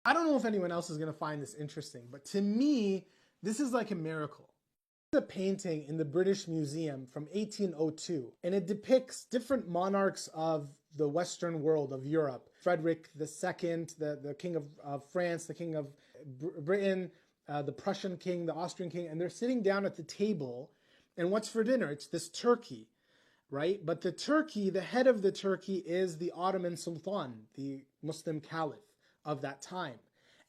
I don't know if anyone else is going to find this interesting, but to me, this is like a miracle. It's a painting in the British Museum from 1802, and it depicts different monarchs of the Western world, of Europe. Frederick II, the King of France, the King of Britain, the Prussian King, the Austrian King, and they're sitting down at the table, and what's for dinner? It's this turkey, right? But the turkey, the head of the turkey is the Ottoman Sultan, the Muslim Caliph of that time.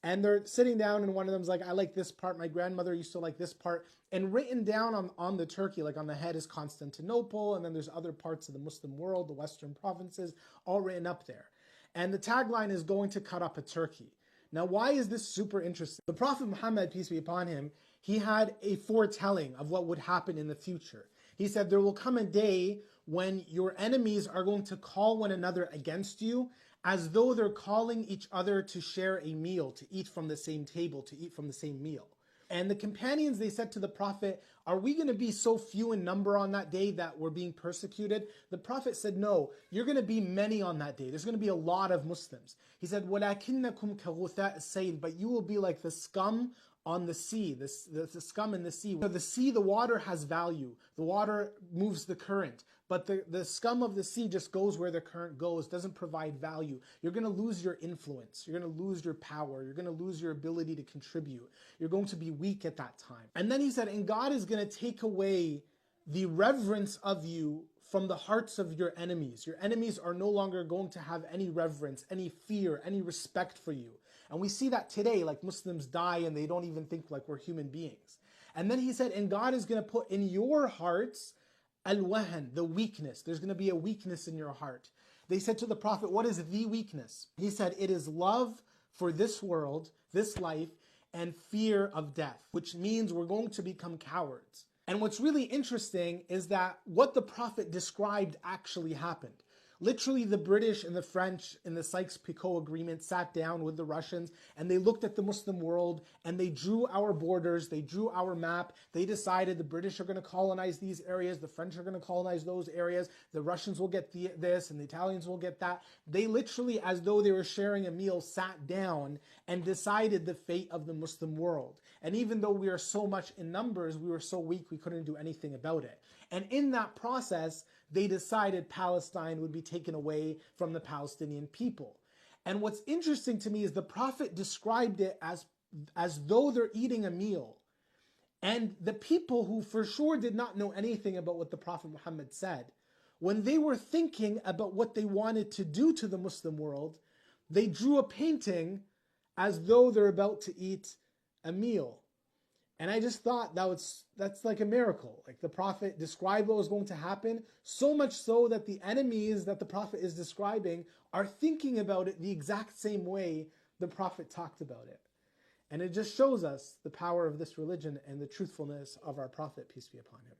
And they're sitting down and one of them's like, I like this part. My grandmother used to like this part. And written down on the turkey, like on the head, is Constantinople. And then there's other parts of the Muslim world, the Western provinces, all written up there. And the tagline is going to cut up a turkey. Now, why is this super interesting? The Prophet Muhammad, peace be upon him, he had a foretelling of what would happen in the future. He said, there will come a day when your enemies are going to call one another against you as though they're calling each other to share a meal, to eat from the same table, to eat from the same meal. And the companions, they said to the Prophet, are we going to be so few in number on that day that we're being persecuted? The Prophet said, no, you're going to be many on that day. There's going to be a lot of Muslims. He said, وَلَكِنَّكُمْ كَغُثَاءِ السَّيْلِ, but you will be like the scum on the sea, the scum in the sea. So the sea, the water has value. The water moves the current. But the scum of the sea just goes where the current goes, doesn't provide value. You're going to lose your influence. You're going to lose your power. You're going to lose your ability to contribute. You're going to be weak at that time. And then he said, and God is going to take away the reverence of you from the hearts of your enemies. Your enemies are no longer going to have any reverence, any fear, any respect for you. And we see that today, like Muslims die and they don't even think like we're human beings. And then he said, and God is going to put in your hearts al-wahan, the weakness. There's going to be a weakness in your heart. They said to the Prophet, what is the weakness? He said, it is love for this world, this life, and fear of death, which means we're going to become cowards. And what's really interesting is that what the Prophet described actually happened. Literally, the British and the French in the Sykes-Picot Agreement sat down with the Russians and they looked at the Muslim world and they drew our borders, they drew our map. They decided the British are going to colonize these areas, the French are going to colonize those areas, the Russians will get this and the Italians will get that. They literally, as though they were sharing a meal, sat down and decided the fate of the Muslim world. And even though we are so much in numbers, we were so weak we couldn't do anything about it. And in that process, they decided Palestine would be taken away from the Palestinian people. And what's interesting to me is the Prophet described it as though they're eating a meal. And the people who for sure did not know anything about what the Prophet Muhammad said, when they were thinking about what they wanted to do to the Muslim world, they drew a painting as though they're about to eat a meal. And I just thought that's like a miracle. Like the Prophet described what was going to happen, so much so that the enemies that the Prophet is describing are thinking about it the exact same way the Prophet talked about it. And it just shows us the power of this religion and the truthfulness of our Prophet, peace be upon him.